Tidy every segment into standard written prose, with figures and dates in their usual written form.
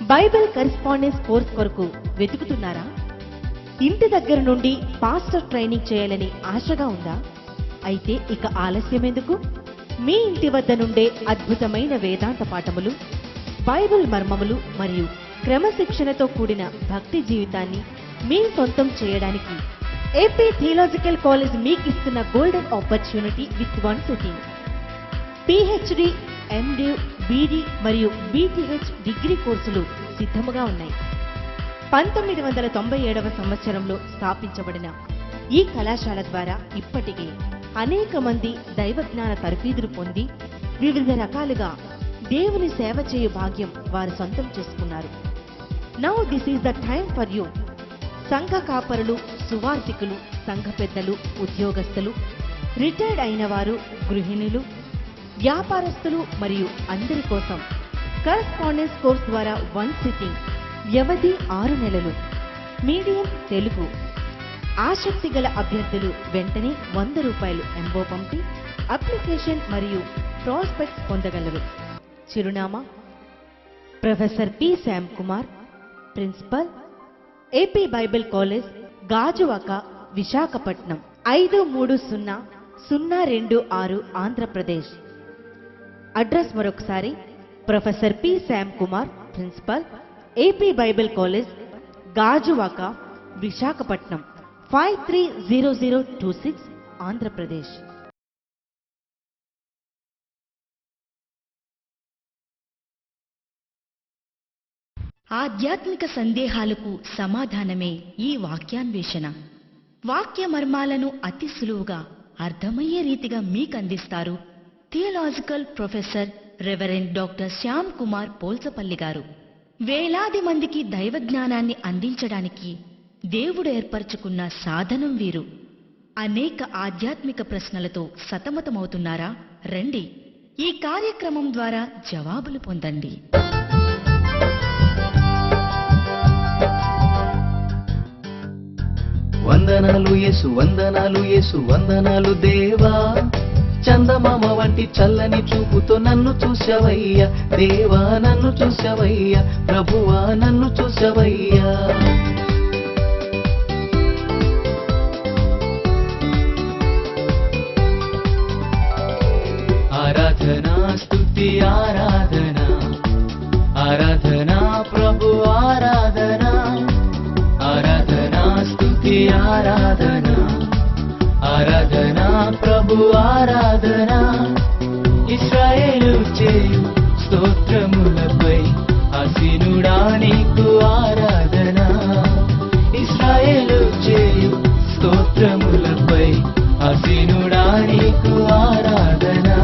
Bible correspondence course కొరకు వెతుకుతున్నారా? ఇంటి దగ్గర నుండి పాస్టర్ ట్రైనింగ్ చేయాలని ఆశగా ఉందా? అయితే ఇక ఆలస్యం ఎందుకు? మీ ఇంటి వద్ద నుండే అద్భుతమైన వేదాంత పాఠములు, బైబిల్ మర్మములు మరియు క్రమశిక్షణతో కూడిన భక్తి జీవితాన్ని మీ సొంతం చేయడానికి ఏపీ థియలాజికల్ కాలేజ్ మీకు ఇస్తున్న golden opportunity with one sitting. PhD, MD, BD మరియు బీటీహెచ్ డిగ్రీ కోర్సులు సిద్ధముగా ఉన్నాయి. 1997వ సంవత్సరంలో స్థాపించబడిన ఈ కళాశాల ద్వారా ఇప్పటికే అనేక మంది దైవజ్ఞాన తరఫీదులు పొంది వివిధ రకాలుగా దేవుని సేవ చేయు భాగ్యం వారు సొంతం చేసుకున్నారు. Now this is the time for you. సంఘ కాపరులు, సువార్థికులు, సంఘ పెద్దలు, ఉద్యోగస్తులు, రిటైర్డ్ అయిన వారు, గృహిణులు, వ్యాపారస్తులు మరియు అందరి కోసం కరెస్పాండెన్స్ కోర్స్ ద్వారా వన్ సిట్టింగ్, వ్యవధి 6 నెలలు, మీడియం తెలుగు. ఆసక్తి గల అభ్యర్థులు వెంటనే ₹100 ఎంబో పంపి అప్లికేషన్ మరియు ప్రాస్పెక్ట్స్ పొందగలరు. చిరునామా: professor P. Shyam Kumar, principal, AP Bible college, Gajuwaka, Visakhapatnam 530026 Andhra Pradesh. Address మరొకసారి: professor P. Shyam Kumar, principal, AP Bible college, Gajuwaka, Visakhapatnam 530026 Andhra Pradesh. ఆధ్యాత్మిక సందేహాలకు సమాధానమే ఈ వాక్యాన్వేషణ. వాక్య మర్మాలను అతి సులువుగా అర్థమయ్యే రీతిగా మీకందిస్తారు theological professor reverend doctor Shyam Kumar Polsapalli గారు. వేలాది మందికి దైవజ్ఞానాన్ని అందించడానికి దేవుడు ఏర్పరచుకున్న సాధనం వీరు. అనేక ఆధ్యాత్మిక ప్రశ్నలతో సతమతమవుతున్నారా? రండి, ఈ కార్యక్రమం ద్వారా జవాబులు పొందండి. వందనాలు యేసు, వందనాలు యేసు, వందనాలు దేవా. చందమామ వంటి చల్లని చూపుతో నన్ను చూసావయ్యా దేవా, నన్ను చూసావయ్యా ప్రభువా, నన్ను చూసావయ్యా. ఆరాధనా స్తుతి ఆరాధనా, ఆరాధనా ప్రభు ఆరాధనా, ఆరాధనా స్తుతి ఆరాధనా, ఆరాధనా ప్రభు ఆరాధనా. ఇశ్రాయేలు చేయు స్తోత్రములపై ఆసీనుడా నీకు ఆరాధనా. ఇశ్రాయేలు చేయు స్తోత్రములపై ఆసీనుడా నీకు ఆరాధనా.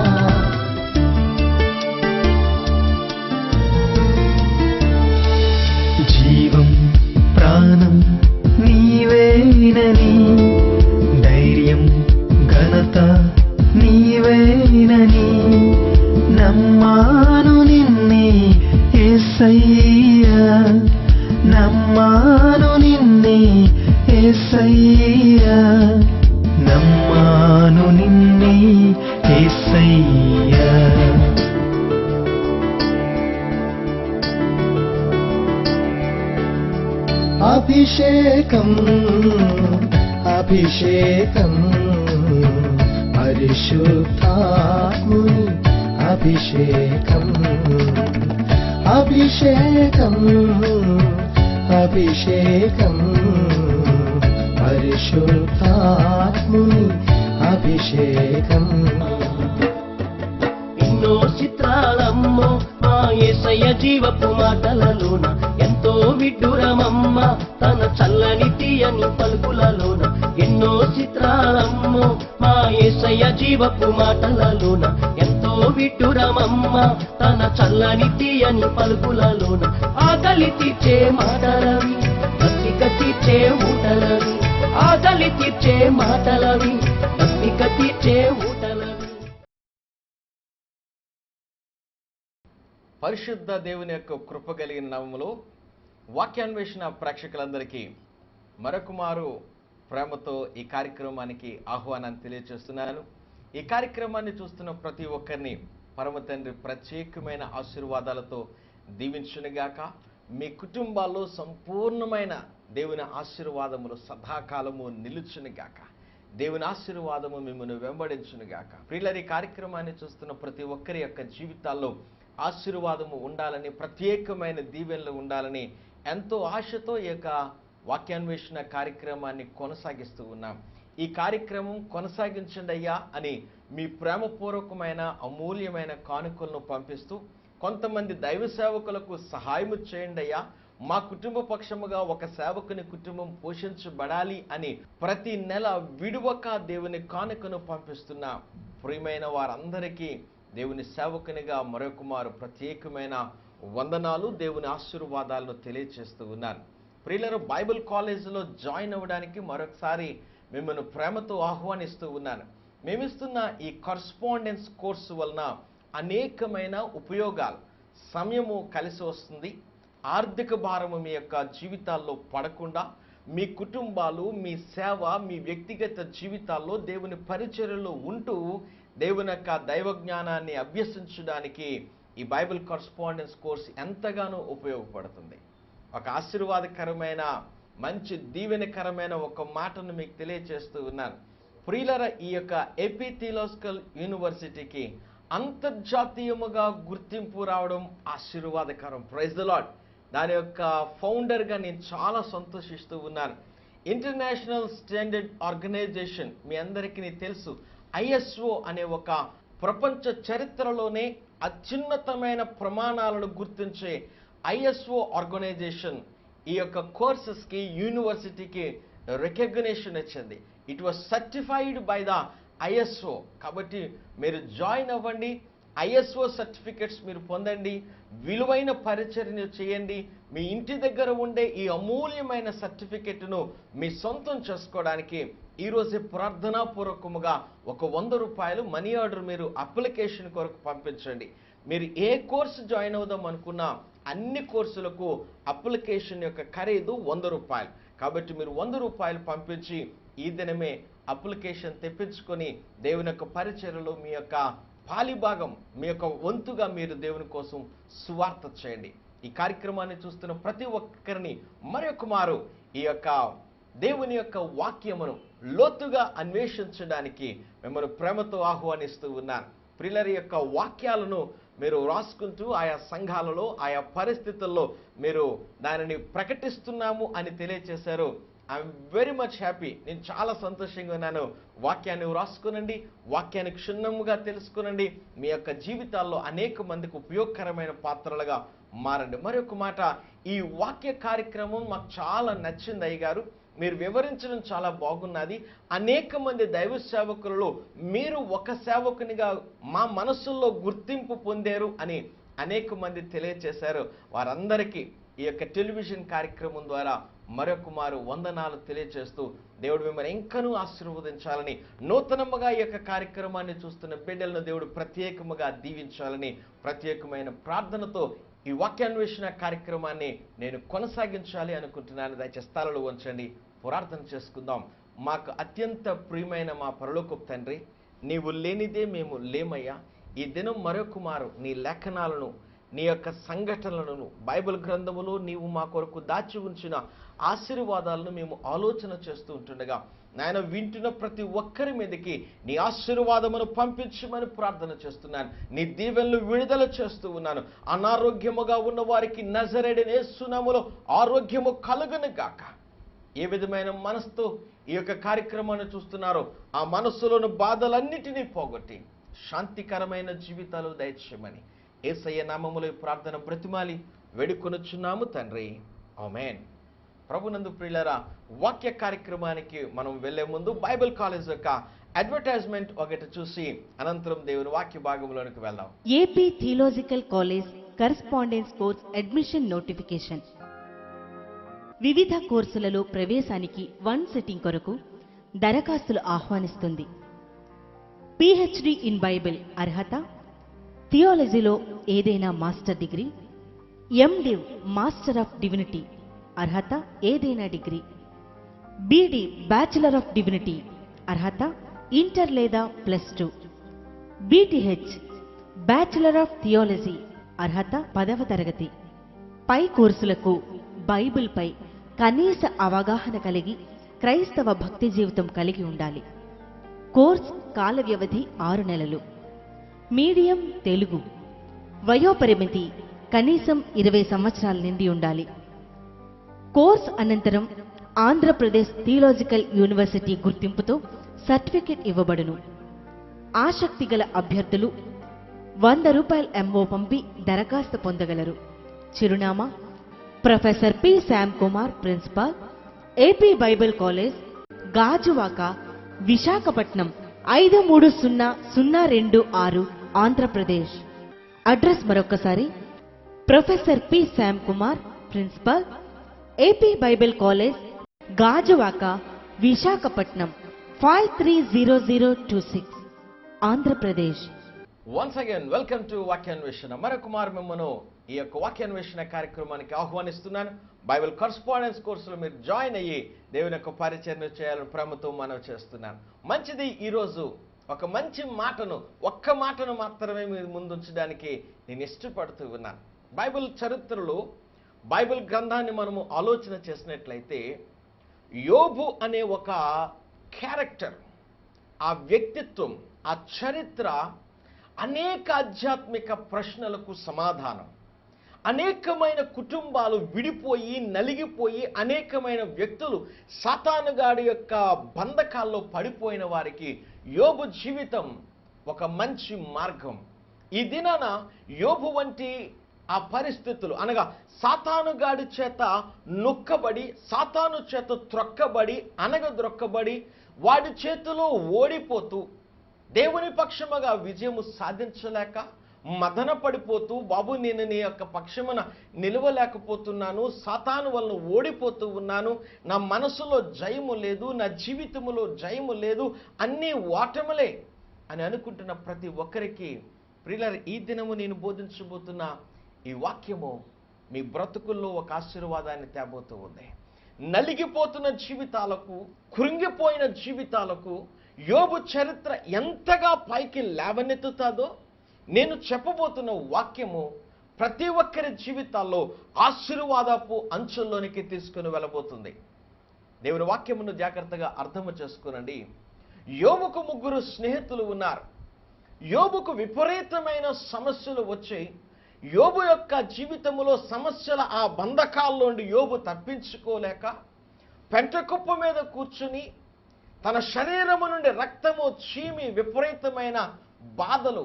జీవం ప్రాణం నీవేనని, ధైర్యం ఘనత నీవేనని నమ్మాను నిన్నే యేసయ్యా, నమ్మాను నిన్నే యేసయ్యా, నమ్మాను నిన్నే యేసయ్యా. అభిషేకం అభిషేకం పరిశుద్ధాత్ముని అభిషేకం, అభిషేకం అభిషేకం పరిశుద్ధాత్ముని అభిషేకం. ఎన్నో చిత్రాలమ్మో మా యేసయ్య జీవపు మాటలలోన, ఎంతో విడ్డూరమమ్మ తన చల్లని తీయని పలుకులలోన. ఎన్నో చిత్రాలమ్మో మా యేసయ్య జీవపు మాటలలోన, ఎంతో విడ్డూరమమ్మ తన చల్లని తీయని పలుకులలోన. ఆకలి తీర్చే మాటలవి, దప్పిక తీర్చే ఊటలవి, ఆకలి తీర్చే మాటలవి, దప్పిక తీర్చే ఊటలవి. పరిశుద్ధ దేవుని యొక్క కృప కలిగిన నామములో వాక్యాన్వేషణ ప్రేక్షకులందరికీ మరొకమారు ప్రేమతో ఈ కార్యక్రమానికి ఆహ్వానాన్ని తెలియజేస్తున్నాను. ఈ కార్యక్రమాన్ని చూస్తున్న ప్రతి ఒక్కరిని పరమ తండ్రి ప్రత్యేకమైన ఆశీర్వాదాలతో దీవించునుగాక. మీ కుటుంబాల్లో సంపూర్ణమైన దేవుని ఆశీర్వాదములు సదాకాలము నిలుచునుగాక. దేవుని ఆశీర్వాదము మిమ్మల్ని వెంబడించునుగాక. ప్రియులారా, ఈ కార్యక్రమాన్ని చూస్తున్న ప్రతి ఒక్కరి యొక్క జీవితాల్లో ఆశీర్వాదము ఉండాలని, ప్రత్యేకమైన దీవెనలు ఉండాలని ఎంతో ఆశతో ఈ యొక్క వాక్యాన్వేషణ కార్యక్రమాన్ని కొనసాగిస్తూ ఉన్నాం. ఈ కార్యక్రమం కొనసాగించండి అయ్యా అని మీ ప్రేమపూర్వకమైన అమూల్యమైన కానుకలను పంపిస్తూ, కొంతమంది దైవ సేవకులకు సహాయము చేయండి అయ్యా, మా కుటుంబ పక్షముగా ఒక సేవకుని కుటుంబం పోషించబడాలి అని ప్రతి నెల విడువక దేవుని కానుకను పంపిస్తున్న ప్రియమైన వారందరికీ దేవుని సేవకునిగా మరొకమారు ప్రత్యేకమైన వందనాలు, దేవుని ఆశీర్వాదాలను తెలియజేస్తూ ఉన్నాను. ప్రియులారా, బైబిల్ కాలేజీలో జాయిన్ అవ్వడానికి మరొకసారి మిమ్మల్ని ప్రేమతో ఆహ్వానిస్తూ ఉన్నాను. మేమిస్తున్న ఈ కరస్పాండెన్స్ కోర్సు వలన అనేకమైన ఉపయోగాలు, సమయము కలిసి వస్తుంది, ఆర్థిక భారము మీ యొక్క జీవితాల్లో పడకుండా మీ కుటుంబాలు, మీ సేవ, మీ వ్యక్తిగత జీవితాల్లో దేవుని పరిచర్యలో ఉంటూ దేవుని యొక్క దైవ జ్ఞానాన్ని అభ్యసించడానికి ఈ బైబిల్ కరస్పాండెన్స్ కోర్సు ఎంతగానో ఉపయోగపడుతుంది. ఒక ఆశీర్వాదకరమైన, మంచి దీవెనకరమైన ఒక మాటను మీకు తెలియజేస్తూ ఉన్నాను. ప్రియులారా, ఈ యొక్క ఏపీ థియలాజికల్ యూనివర్సిటీకి అంతర్జాతీయముగా గుర్తింపు రావడం ఆశీర్వాదకరం. Praise the lord. దాని యొక్క ఫౌండర్గా నేను చాలా సంతోషిస్తూ ఉన్నాను. ఇంటర్నేషనల్ స్టాండర్డ్ ఆర్గనైజేషన్, మీ అందరికీ తెలుసు, ISO అనే ఒక ప్రపంచ చరిత్రలోనే అత్యున్నతమైన ప్రమాణాలను గుర్తించే ISO ఆర్గనైజేషన్ ఈ యొక్క కోర్సెస్కి, యూనివర్సిటీకి రికగ్నిషన్ ఇచ్చింది. It was certified by the ISO. కాబట్టి మీరు జాయిన్ అవ్వండి, ISO సర్టిఫికెట్స్ మీరు పొందండి, విలువైన పరిచర్యను చేయండి. మీ ఇంటి దగ్గర ఉండే ఈ అమూల్యమైన సర్టిఫికెట్ను మీ సొంతం చేసుకోవడానికి ఈరోజే ప్రార్థనాపూర్వకముగా ఒక 100 రూపాయలు మనీ ఆర్డర్ మీరు అప్లికేషన్ కొరకు పంపించండి. మీరు ఏ కోర్సు జాయిన్ అవుదాం అనుకున్నా అన్ని కోర్సులకు అప్లికేషన్ యొక్క ఖరీదు 100 రూపాయలు. కాబట్టి మీరు 100 రూపాయలు పంపించి ఈ దినమే అప్లికేషన్ తెప్పించుకొని దేవుని యొక్క పరిచర్యలో మీ యొక్క పాలిభాగం, మీ యొక్క వంతుగా మీరు దేవుని కోసం సువార్త చేయండి. ఈ కార్యక్రమాన్ని చూస్తున్న ప్రతి ఒక్కరిని మరొక మారు ఈ యొక్క దేవుని యొక్క వాక్యమును లోతుగా అన్వేషించడానికి మిమ్మల్ని ప్రేమతో ఆహ్వానిస్తూ ఉన్నాను. ప్రియులారా, యొక్క వాక్యాలను మీరు రాసుకుంటూ ఆయా సంఘాలలో, ఆయా పరిస్థితుల్లో మీరు దానిని ప్రకటిస్తున్నాము అని తెలియచేశారు. I'm very much happy. నేను చాలా సంతోషంగా ఉన్నాను. వాక్యాన్ని రాసుకునండి, వాక్యాన్ని క్షుణ్ణముగా తెలుసుకునండి, మీ యొక్క జీవితాల్లో అనేక మందికి ఉపయోగకరమైన పాత్రలుగా మారండి. మరొక మాట, ఈ వాక్య కార్యక్రమం మాకు చాలా నచ్చింది అయ్యగారు, మీరు వివరించడం చాలా బాగున్నది. అనేక మంది దైవ సేవకులలో మీరు ఒక సేవకునిగా మా మనసుల్లో గుర్తింపు పొందారు అని అనేక మంది తెలియచేశారు. వారందరికీ ఈ యొక్క టెలివిజన్ కార్యక్రమం ద్వారా మరొక మారు వందనాలు తెలియజేస్తూ దేవుడు మిమ్మల్ని ఇంకనూ ఆశీర్వదించాలని, నూతనముగా ఈ యొక్క కార్యక్రమాన్ని చూస్తున్న బిడ్డలను దేవుడు ప్రత్యేకముగా దీవించాలని ప్రత్యేకమైన ప్రార్థనతో ఈ వాక్యాన్వేషణ కార్యక్రమాన్ని నేను కొనసాగించాలి అనుకుంటున్నాను. దయచేసి స్థలాలు ఉంచండి, ప్రార్థన చేసుకుందాం. మాకు అత్యంత ప్రియమైన మా పరలోకపు తండ్రి, నీవు లేనిదే మేము లేమయ్యా. ఈ దినం మరొక మారు నీ లేఖనాలను, నీ యొక్క సంఘటనలను, బైబిల్ గ్రంథములో నీవు మా కొరకు దాచి ఉంచిన ఆశీర్వాదాలను మేము ఆలోచన చేస్తూ ఉంటుండగా నాయన, వింటున్న ప్రతి ఒక్కరి మీదకి నీ ఆశీర్వాదమును పంపించమని ప్రార్థన చేస్తున్నాను. నీ దీవెనలు విడుదల చేస్తూ ఉన్నాను. అనారోగ్యముగా ఉన్న వారికి నజరేయుడైన యేసు నామములో ఆరోగ్యము కలుగును గాక. ఏ విధమైన మనసుతో ఈ యొక్క కార్యక్రమాన్ని చూస్తున్నారో ఆ మనస్సులోని బాధలన్నిటినీ పోగొట్టి శాంతికరమైన జీవితాలు దయచేయమని యేసయ్య నామములో ప్రార్థన బ్రతిమాలి వేడుకొనుచున్నాము తండ్రి, ఆమేన్. ప్రభునందు ప్రియులారా, వాక్య కార్యక్రమానికి మనం వెళ్లే ముందు బైబిల్ కాలేజ్ యొక్క అడ్వర్టైజ్మెంట్ ఒకటి చూసి అనంతరం దేవుని వాక్య భాగంలోనికి వెళ్దాం. AP theological college correspondence course admission notification. వివిధ కోర్సులలో ప్రవేశానికి 1 సిట్టింగ్ కొరకు దరఖాస్తులు ఆహ్వానిస్తుంది. PhD ఇన్ బైబిల్ అర్హత, థియాలజీలో ఏదైనా master degree, MDiv master of divinity అర్హత ఏదైనా degree, BD bachelor of divinity అర్హత ఇంటర్ లేదా +2, BTH బ్యాచిలర్ ఆఫ్ థియాలజీ అర్హత 10వ తరగతి, పై కోర్సులకు బైబిల్పై కనీస అవగాహన కలిగి క్రైస్తవ భక్తి జీవితం కలిగి ఉండాలి. కోర్స్ కాల వ్యవధి 6 నెలలు. మీడియం తెలుగు. వయోపరిమితి కనీసం 20 సంవత్సరాల నిండి ఉండాలి. కోర్స్ అనంతరం ఆంధ్రప్రదేశ్ థియోలాజికల్ యూనివర్సిటీ గుర్తింపుతో సర్టిఫికెట్ ఇవ్వబడును. ఆసక్తి గల అభ్యర్థులు ₹100 ఎంఓ పంపి దరఖాస్తు పొందగలరు. చిరునామా: professor P Shyam Kumar, principal, AP Bible college, Gajuwaka, Visakhapatnam 530026, Andhra Pradesh. Address మరొకసారి: professor P Shyam Kumar, principal, AP Bible college, Gajuwaka, Visakhapatnam 530026, Andhra Pradesh. Once again welcome to Vakyanveshana. మరొకమారు మిమ్మను ఈ యొక్క వాక్యాన్వేషణ కార్యక్రమానికి ఆహ్వానిస్తున్నాను. బైబిల్ కరస్పాండెన్స్ కోర్సులో మీరు జాయిన్ అయ్యి దేవుని యొక్క పరిచర్య చేయాలని ప్రేమతో మనవి చేస్తున్నాను. మంచిది. ఈరోజు ఒక మంచి మాటను, ఒక్క మాటను మాత్రమే మీరు ముందుంచడానికి నేను ఇష్టపడుతూ ఉన్నాను. బైబిల్ చరిత్రలో బైబిల్ గ్రంథాన్ని మనము ఆలోచన చేసినట్లయితే యోబు అనే ఒక క్యారెక్టర్, ఆ వ్యక్తిత్వం, ఆ చరిత్ర అనేక ఆధ్యాత్మిక ప్రశ్నలకు సమాధానం. అనేకమైన కుటుంబాలు విడిపోయి నలిగిపోయి అనేకమైన వ్యక్తులు సాతానుగాడి యొక్క బంధకాల్లో పడిపోయిన వారికి యోబు జీవితం ఒక మంచి మార్గం. ఈ దినాన యోబు వంటి ఆ పరిస్థితులు అనగా సాతానుగాడి చేత నొక్కబడి, సాతాను చేత త్రొక్కబడి, అనగద్రొక్కబడి, వాడి చేతిలో ఓడిపోతూ దేవుని పక్షముగా విజయము సాధించలేక మదన పడిపోతూ, బాబు నేను నీ యొక్క పక్షమున నిలవలేకపోతున్నాను, సాతాను వలన ఓడిపోతూ ఉన్నాను, నా మనసులో జయము లేదు, నా జీవితములో జయము లేదు, అన్నీ ఓటములే అని అనుకుంటున్న ప్రతి ఒక్కరికి ప్రియులారా, ఈ దినము నేను బోధించబోతున్న ఈ వాక్యము మీ బ్రతుకుల్లో ఒక ఆశీర్వాదాన్ని తేబోతూ ఉంది. నలిగిపోతున్న జీవితాలకు, కృంగిపోయిన జీవితాలకు యోబు చరిత్ర ఎంతగా పైకి లేవనెత్తుతాదో నేను చెప్పబోతున్న వాక్యము ప్రతి ఒక్కరి జీవితాల్లో ఆశీర్వాదపు అంచుల్లోనికి తీసుకుని వెళ్ళబోతుంది. దేవుని వాక్యమును జాగ్రత్తగా అర్థము చేసుకోనండి. యోబుకు 3 స్నేహితులు ఉన్నారు. యోబుకు విపరీతమైన సమస్యలు వచ్చాయి. యోబు యొక్క జీవితంలో సమస్యల ఆ బంధకాల్లోండి యోబు తప్పించుకోలేక పెంటకుప్ప మీద కూర్చుని తన శరీరము నుండి రక్తము చీమి విపరీతమైన బాధలు,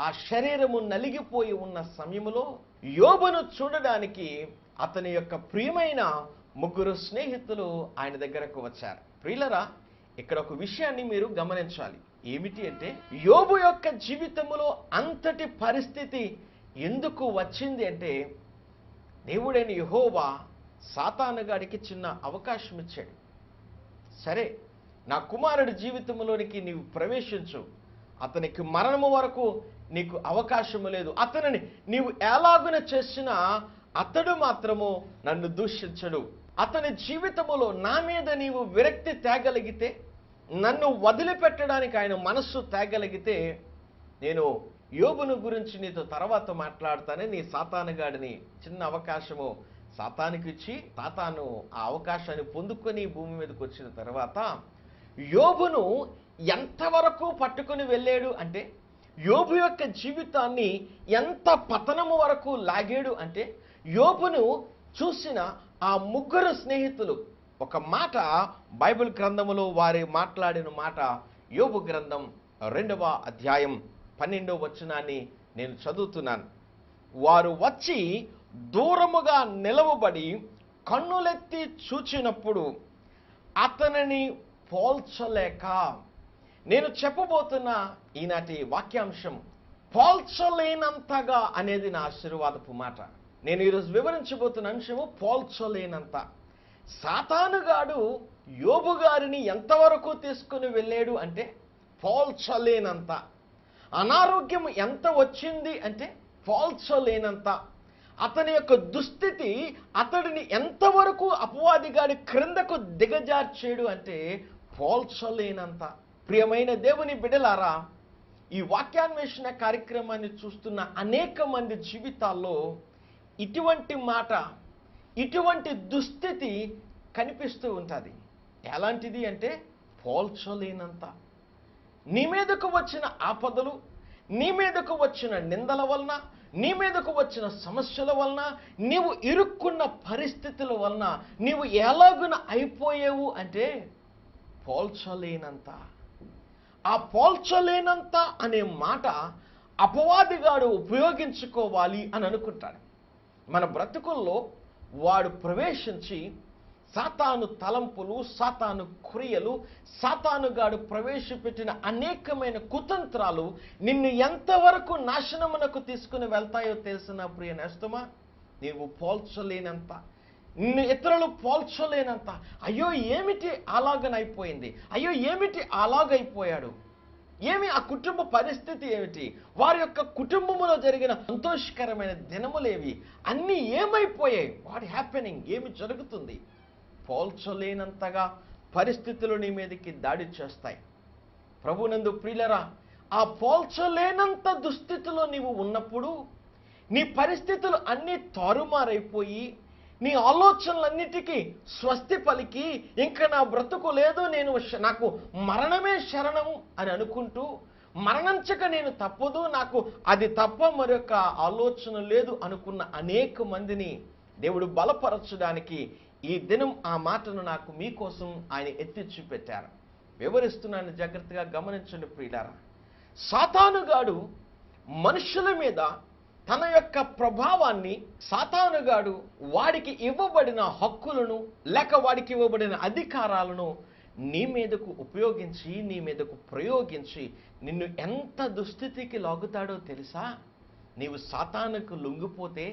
ఆ శరీరము నలిగిపోయి ఉన్న సమయంలో యోబును చూడడానికి అతని యొక్క ప్రియమైన 3 స్నేహితులు ఆయన దగ్గరకు వచ్చారు. ప్రియులరా, ఇక్కడ ఒక విషయాన్ని మీరు గమనించాలి. ఏమిటి అంటే, యోబు యొక్క జీవితంలో అంతటి పరిస్థితి ఎందుకు వచ్చింది అంటే, దేవుడైన యెహోవా సాతానుగాడికి చిన్న అవకాశం ఇచ్చాడు. సరే, నా కుమారుడి జీవితంలోనికి నీవు ప్రవేశించు, అతనికి మరణము వరకు నీకు అవకాశము లేదు, అతనిని నీవు ఎలాగున చేసినా అతడు మాత్రము నన్ను దూషించడు, అతని జీవితములో నా మీద నీవు విరక్తి తేగలిగితే, నన్ను వదిలిపెట్టడానికి ఆయన మనస్సు తేగలిగితే, నేను యోబును గురించి నీతో తర్వాత మాట్లాడతానే, నీ సాతానుగాడిని చిన్న అవకాశము సాతానికి ఇచ్చి, సాతాను ఆ అవకాశాన్ని పొందుకొని భూమి మీదకి వచ్చిన తర్వాత యోబును ఎంతవరకు పట్టుకొని వెళ్ళాడు అంటే, యోబు యొక్క జీవితాన్ని ఎంత పతనము వరకు లాగాడు అంటే, యోబును చూసిన ఆ 3 స్నేహితులు ఒక మాట బైబిల్ గ్రంథములో వారి మాట్లాడిన మాట, యోబు గ్రంథం 2వ అధ్యాయం 12వ వచనాన్ని నేను చదువుతున్నాను. వారు వచ్చి దూరముగా నిలవబడి కన్నులెత్తి చూచినప్పుడు అతనిని పోల్చలేక. నేను చెప్పబోతున్న ఈనాటి వాక్యాంశం పోల్చలేనంతగా అనేది నా ఆశీర్వాదపు మాట. నేను ఈరోజు వివరించబోతున్న అంశము పోల్చలేనంత. సాతానుగాడు యోబు గారిని ఎంతవరకు తీసుకుని వెళ్ళాడు అంటే పోల్చలేనంత. అనారోగ్యం ఎంత వచ్చింది అంటే పోల్చలేనంత. అతని యొక్క దుస్థితి అతడిని ఎంతవరకు అపవాదిగాడి క్రిందకు దిగజార్చాడు అంటే పోల్చలేనంత. ప్రియమైన దేవుని బిడ్డలారా, ఈ వాక్యాన్వేషణ కార్యక్రమాన్ని చూస్తున్న అనేక మంది జీవితాల్లో ఇటువంటి మాట, ఇటువంటి దుస్థితి కనిపిస్తూ ఉంటుంది. ఎలాంటిది అంటే పోల్చలేనంత. నీ మీదకు వచ్చిన ఆపదలు, నీ మీదకు వచ్చిన నిందల వలన, నీ మీదకు వచ్చిన సమస్యల వలన, నీవు ఇరుక్కున్న పరిస్థితుల వలన నీవు ఎలాగున అయిపోయావు అంటే పోల్చలేనంత. ఆ పోల్చలేనంత అనే మాట అపవాదిగాడు ఉపయోగించుకోవాలి అని అనుకుంటాడు. మన బ్రతుకుల్లో వాడు ప్రవేశించి సాతాను తలంపులు, సాతాను క్రియలు, సాతానుగాడు ప్రవేశపెట్టిన అనేకమైన కుతంత్రాలు నిన్ను ఎంతవరకు నాశనమునకు తీసుకుని వెళ్తాయో తెలిసిన ప్రియ నేస్తమా, నీవు పోల్చలేనంత, నిన్ను ఇతరులు పోల్చలేనంత. అయ్యో ఏమిటి అలాగనైపోయింది, అయ్యో ఏమిటి అలాగైపోయాడు, ఏమి ఆ కుటుంబ పరిస్థితి ఏమిటి, వారి యొక్క కుటుంబములో జరిగిన సంతోషకరమైన దినములేవి, అన్నీ ఏమైపోయాయి, వాట్ హ్యాపెనింగ్, ఏమి జరుగుతుంది. పోల్చలేనంతగా పరిస్థితులు నీ మీదకి దాడి చేస్తాయి. ప్రభునందు ప్రియులరా, ఆ పోల్చలేనంత దుస్థితిలో నీవు ఉన్నప్పుడు నీ పరిస్థితులు అన్నీ తారుమారైపోయి, నీ ఆలోచనలన్నిటికీ స్వస్తి పలికి, ఇంకా నా బ్రతుకు లేదు, నాకు మరణమే శరణం అని అనుకుంటూ, మరణించక నేను తప్పదు, నాకు అది తప్ప మరొక ఆలోచన లేదు అనుకున్న అనేక మందిని దేవుడు బలపరచడానికి ఈ దినం ఆ మాటను నాకు మీకోసం ఆయన ఎత్తి చూపెట్టారు. వివరిస్తున్నాను, జాగ్రత్తగా గమనించండి ప్రియులారా. సాతానుగాడు మనుషుల మీద తన యొక్క ప్రభావాన్ని, సాతానుగాడు వాడికి ఇవ్వబడిన హక్కులను లేక వాడికి ఇవ్వబడిన అధికారాలను నీ మీదకు ఉపయోగించి, నీ మీదకు ప్రయోగించి నిన్ను ఎంత దుస్థితికి లాగుతాడో తెలుసా? నీవు సాతానుకు లొంగిపోతే,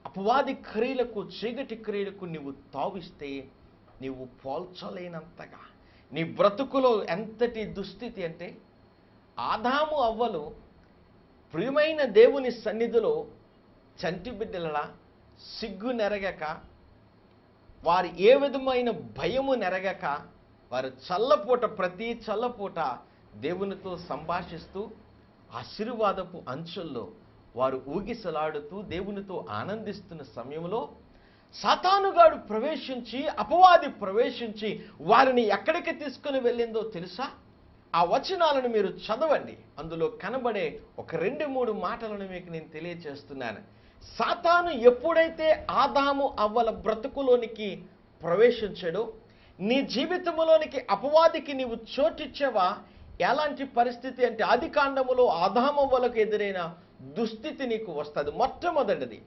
అపవాది క్రియలకు, చీకటి క్రియలకు నీవు తావిస్తే, నీవు పోల్చలేనంతగా నీ బ్రతుకులో ఎంతటి దుస్థితి అంటే, ఆదాము అవ్వలు ప్రియమైన దేవుని సన్నిధిలో చంటి బిడ్డలలా సిగ్గు నెరగక, వారు ఏ విధమైన భయము నెరగక, వారు చల్లపూట, ప్రతి చల్లపూట దేవునితో సంభాషిస్తూ ఆశీర్వాదపు అంచుల్లో వారు ఊగిసలాడుతూ దేవునితో ఆనందిస్తున్న సమయంలో సాతానుగాడు ప్రవేశించి, అపవాది ప్రవేశించి వారిని ఎక్కడికి తీసుకుని వెళ్ళిందో తెలుసా? ఆ వచనాలను మీరు చదవండి. అందులో కనబడే ఒక 2-3 మాటలను మీకు నేను తెలియచేస్తున్నాను. సాతాను ఎప్పుడైతే ఆదాము అవ్వల బ్రతుకులోనికి ప్రవేశించాడో, నీ జీవితంలోనికి అపవాదికి నీవు చోటిచ్చావా? ఎలాంటి పరిస్థితి అంటే, ఆదికాండములో ఆదామవ్వలకు ఎదురైన దుస్థితి నీకు వస్తుంది. మొట్టమొదటిది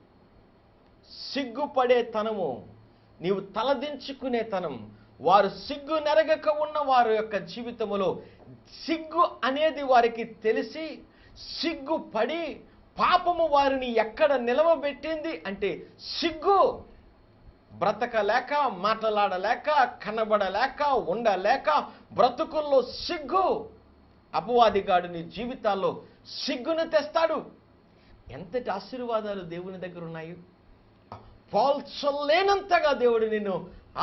సిగ్గుపడే తనము, నీవు తలదించుకునే తనం. వారు సిగ్గు నెరగక ఉన్న వారి యొక్క జీవితములో సిగ్గు అనేది వారికి తెలిసి, సిగ్గుపడి పాపము వారిని ఎక్కడ నిలవబెట్టింది అంటే సిగ్గు. బ్రతకలేక, మాట్లాడలేక, కనబడలేక, ఉండలేక బ్రతుకుల్లో సిగ్గు. అపవాదిగాడు నీ జీవితాల్లో సిగ్గును తెస్తాడు. ఎంతటి ఆశీర్వాదాలు దేవుని దగ్గర ఉన్నాయి. పోల్చలేనంతగా దేవుడు నిన్ను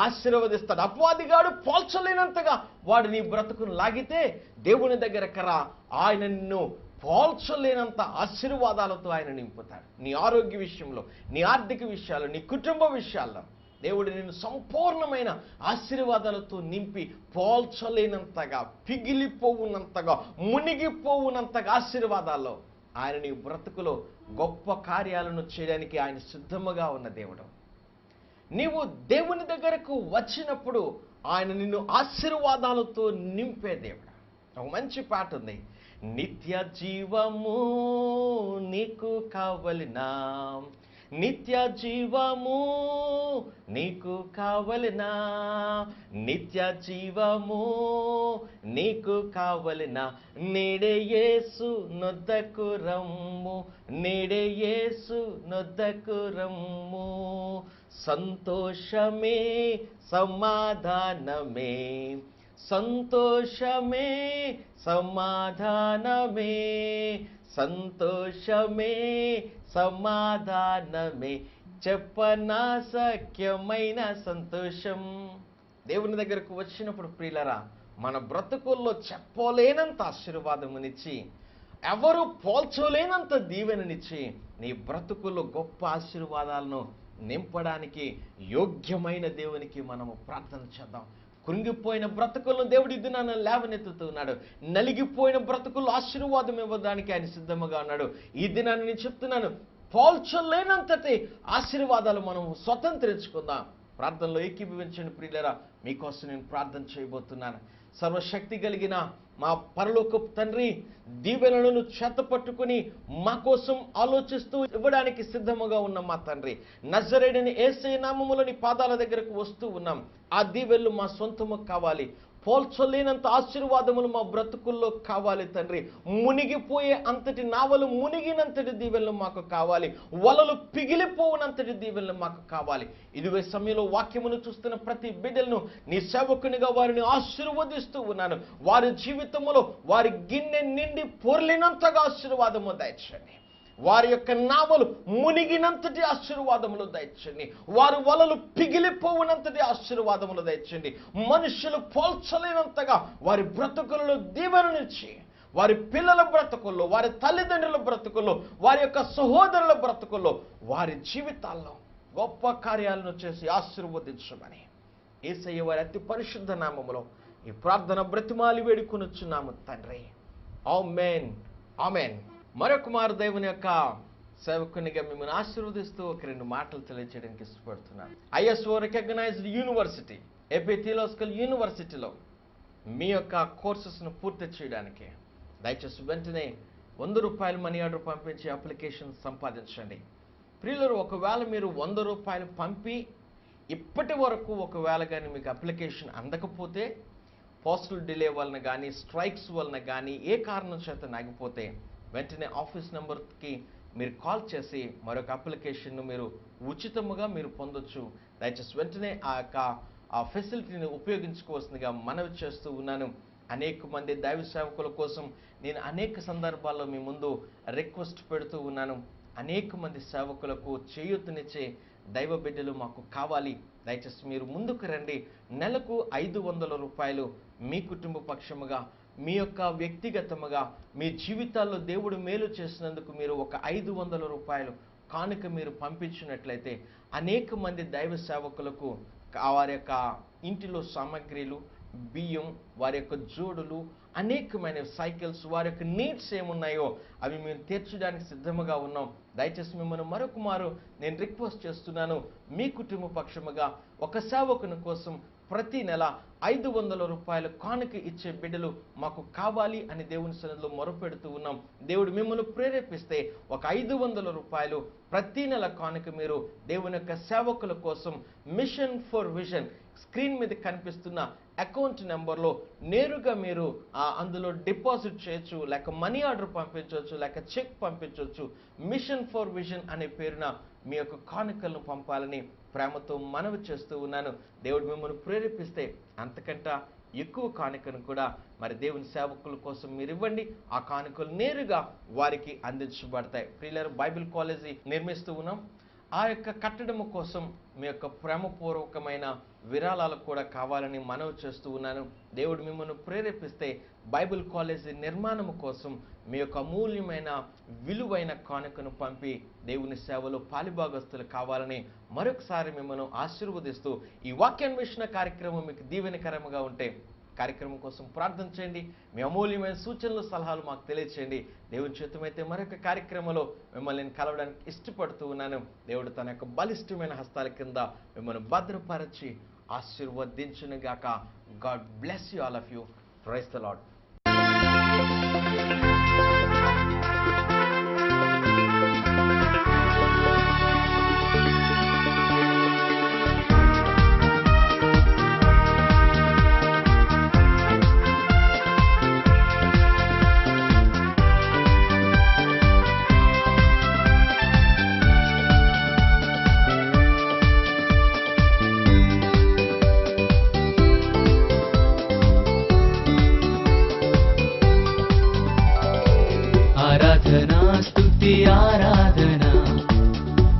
ఆశీర్వదిస్తాడు. అపవాదిగాడు పోల్చలేనంతగా వాడు నీ బ్రతుకును లాగితే, దేవుని దగ్గర కరా ఆయన నిన్ను పోల్చలేనంత ఆశీర్వాదాలతో ఆయన నింపుతాడు. నీ ఆరోగ్య విషయంలో, నీ ఆర్థిక విషయాల్లో, నీ కుటుంబ విషయాల్లో దేవుడు నిన్ను సంపూర్ణమైన ఆశీర్వాదాలతో నింపి, పోల్చలేనంతగా, పిగిలిపోవునంతగా, మునిగిపోవునంతగా ఆశీర్వాదాల్లో ఆయన నీ బ్రతుకులో గొప్ప కార్యాలను చేయడానికి ఆయన సిద్ధముగా ఉన్న దేవుడు. నీవు దేవుని దగ్గరకు వచ్చినప్పుడు ఆయన నిన్ను ఆశీర్వాదాలతో నింపే దేవుడు. ఒక మంచి పాట ఉంది, నిత్య జీవము నీకు కావలినా, నిత్య జీవము నీకు కావలినా, నిత్య జీవము నీకు కావలినా, నేడే యేసు నొద్దకు రమ్ము, నేడే యేసు నొద్దకు రమ్ము. సంతోషమే సమాధానమే, సంతోషమే సమాధానమే, సంతోషమే సమాధానమే, చెప్పనా సఖ్యమైన సంతోషం. దేవుని దగ్గరకు వచ్చినప్పుడు ప్రియులరా, మన బ్రతుకుల్లో చెప్పలేనంత ఆశీర్వాదమునిచ్చి ఎవరు పోల్చలేనంత దీవెననిచ్చి నీ బ్రతుకుల్లో గొప్ప ఆశీర్వాదాలను నింపడానికి యోగ్యమైన దేవునికి మనము ప్రార్థన చేద్దాం. కృంగిపోయిన బ్రతుకులను దేవుడి దినాన్ని లేవనెత్తుతున్నాడు. నలిగిపోయిన బ్రతుకుల్లో ఆశీర్వాదం ఇవ్వడానికి ఆయన సిద్ధముగా ఉన్నాడు. ఈ దినాన్ని నేను చెప్తున్నాను, పోల్చలేనంతటి ఆశీర్వాదాలు మనం స్వతంత్రించుకుందాం. ప్రార్థనలో ఏకీభవించండి ప్రియులారా. మీకోసం నేను ప్రార్థన చేయబోతున్నాను. సర్వశక్తి కలిగిన మా పరలోకపు తండ్రి, దీవెనలను చేతపట్టుకుని మా కోసం ఆలోచిస్తూ ఇవ్వడానికి సిద్ధముగా ఉన్న మా తండ్రి, నజరేయుడైన యేసయ్య నామములో నీ పాదాల దగ్గరకు వస్తూ ఉన్నాం. ఆ దీవెనలు మా సొంతము కావాలి. పోల్చలేనంత ఆశీర్వాదములు మా బ్రతుకుల్లో కావాలి తండ్రి. మునిగిపోయే అంతటి నావలు మునిగినంతటి దీవెనలు మాకు కావాలి. వలలు పిగిలిపోవునంతటి దీవెనలు మాకు కావాలి. ఇదివే సమయంలో వాక్యమును చూస్తున్న ప్రతి బిడ్డలను నీ సేవకునిగా వారిని ఆశీర్వదిస్తూ ఉన్నాను. వారి జీవితంలో వారి గిన్నె నిండి పొర్లినంతగా ఆశీర్వాదము దయచేయండి. వారి యొక్క నావలు మునిగినంతటి ఆశీర్వాదములు దయచండి. వారి వలలు పిగిలిపోవునంతటి ఆశీర్వాదములు దయచండి. మనుషులు పోల్చలేనంతగా వారి బ్రతుకులలో దీవెననిచ్చి వారి పిల్లల బ్రతుకుల్లో, వారి తల్లిదండ్రుల బ్రతుకుల్లో, వారి యొక్క సహోదరుల బ్రతుకుల్లో, వారి జీవితాల్లో గొప్ప కార్యాలను చేసి ఆశీర్వదించమని యేసయ్య వారి అతి పరిశుద్ధ నామములో ఈ ప్రార్థన బ్రతిమాలి వేడుకొనుచున్నాము తండ్రి. ఆమేన్, ఆమేన్. మరొక మారు దేవుని యొక్క సేవకునిగా మిమ్మల్ని ఆశీర్వదిస్తూ ఒక 2 మాటలు తెలియజేయడానికి ఇష్టపడుతున్నాను. ISO recognised university, AP theological యూనివర్సిటీలో మీ యొక్క కోర్సెస్ను పూర్తి చేయడానికి దయచేసి వెంటనే ₹100 మనీ ఆర్డర్ పంపించి అప్లికేషన్ సంపాదించండి. ప్రియులారా, ఒకవేళ మీరు ₹100 పంపి ఇప్పటి వరకు ఒకవేళ కానీ మీకు అప్లికేషన్ అందకపోతే, పోస్టల్ డిలే వలన కానీ, స్ట్రైక్స్ వలన కానీ, ఏ కారణం చేత ఆగిపోతే వెంటనే ఆఫీస్ నెంబర్కి మీరు కాల్ చేసి మరొక అప్లికేషన్ను మీరు ఉచితముగా మీరు పొందొచ్చు. దయచేసి వెంటనే ఆ ఫెసిలిటీని ఉపయోగించుకోవాల్సిందిగా మనవి చేస్తూ ఉన్నాను. అనేక మంది దైవ సేవకుల కోసం నేను అనేక సందర్భాల్లో మీ ముందు రిక్వెస్ట్ పెడుతూ ఉన్నాను. అనేక మంది సేవకులకు చేయూతనిచ్చే దైవ బిడ్డలు మాకు కావాలి. దయచేసి మీరు ముందుకు రండి. నెలకు ₹500 మీ కుటుంబ పక్షముగా, మీ యొక్క వ్యక్తిగతముగా మీ జీవితాల్లో దేవుడు మేలు చేసినందుకు మీరు ఒక ₹500 కానుక మీరు పంపించినట్లయితే అనేక మంది దైవ సేవకులకు వారి యొక్క ఇంటిలో సామాగ్రిలు, బియ్యం, వారి యొక్క జోడులు, అనేకమైన సైకిల్స్, వారి యొక్క నీడ్స్ ఏమున్నాయో అవి మేము తీర్చడానికి సిద్ధముగా ఉన్నాం. దయచేసి మిమ్మల్ని మరొక మారు నేను రిక్వెస్ట్ చేస్తున్నాను. మీ కుటుంబ పక్షముగా ఒక సేవకుని కోసం ప్రతి నెల ₹500 కానుక ఇచ్చే బిడ్డలు మాకు కావాలి అని దేవుని సన్నిధిలో మొరపెడుతూ ఉన్నాం. దేవుడు మిమ్మల్ని ప్రేరేపిస్తే ఒక ₹500 ప్రతి నెల కానుక మీరు దేవుని యొక్క సేవకుల కోసం మిషన్ ఫర్ విజన్ స్క్రీన్ మీద కనిపిస్తున్న అకౌంట్ నెంబర్లో నేరుగా మీరు అందులో డిపాజిట్ చేయొచ్చు, లేక మనీ ఆర్డర్ పంపించవచ్చు, లేక చెక్ పంపించవచ్చు. మిషన్ ఫర్ విజన్ అనే పేరున మీ యొక్క కానుకలను పంపాలని ప్రేమతో మనవి చేస్తూ ఉన్నాను. దేవుడు మిమ్మల్ని ప్రేరేపిస్తే అంతకంటే ఎక్కువ కానుకను కూడా మరి దేవుని సేవకుల కోసం మీరు ఇవ్వండి. ఆ కానుకలు నేరుగా వారికి అందించబడతాయి. ప్రియులారా, బైబిల్ కాలేజీ నిర్మిస్తూ ఉన్నాం. ఆ యొక్క కట్టడము కోసం మీ యొక్క ప్రేమపూర్వకమైన విరాళాలు కూడా కావాలని మనవి చేస్తూ ఉన్నాను. దేవుడు మిమ్మల్ని ప్రేరేపిస్తే బైబిల్ కాలేజీ నిర్మాణము కోసం మీ యొక్క అమూల్యమైన విలువైన కానుకను పంపి దేవుని సేవలో పాలిభాగస్తులు కావాలని మరొకసారి మిమ్మల్ని ఆశీర్వదిస్తూ ఈ వాక్యాన్వేషణ కార్యక్రమం మీకు దీవెనకరంగా ఉంటే కార్యక్రమం కోసం ప్రార్థన చేయండి. మీ అమూల్యమైన సూచనలు, సలహాలు మాకు తెలియచేయండి. దేవుని చిత్తమైతే మరొక కార్యక్రమంలో మిమ్మల్ని నేను కలవడానికి ఇష్టపడుతూ ఉన్నాను. దేవుడు తన యొక్క బలిష్టమైన హస్తాల కింద మిమ్మల్ని భద్రపరచి ఆశీర్వదించును గాక. God bless you all of you. Praise the Lord.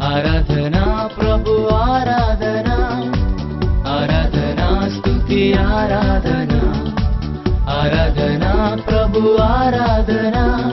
आराधना प्रभु आराधना, आराधना स्तुति आराधना, आराधना प्रभु आराधना.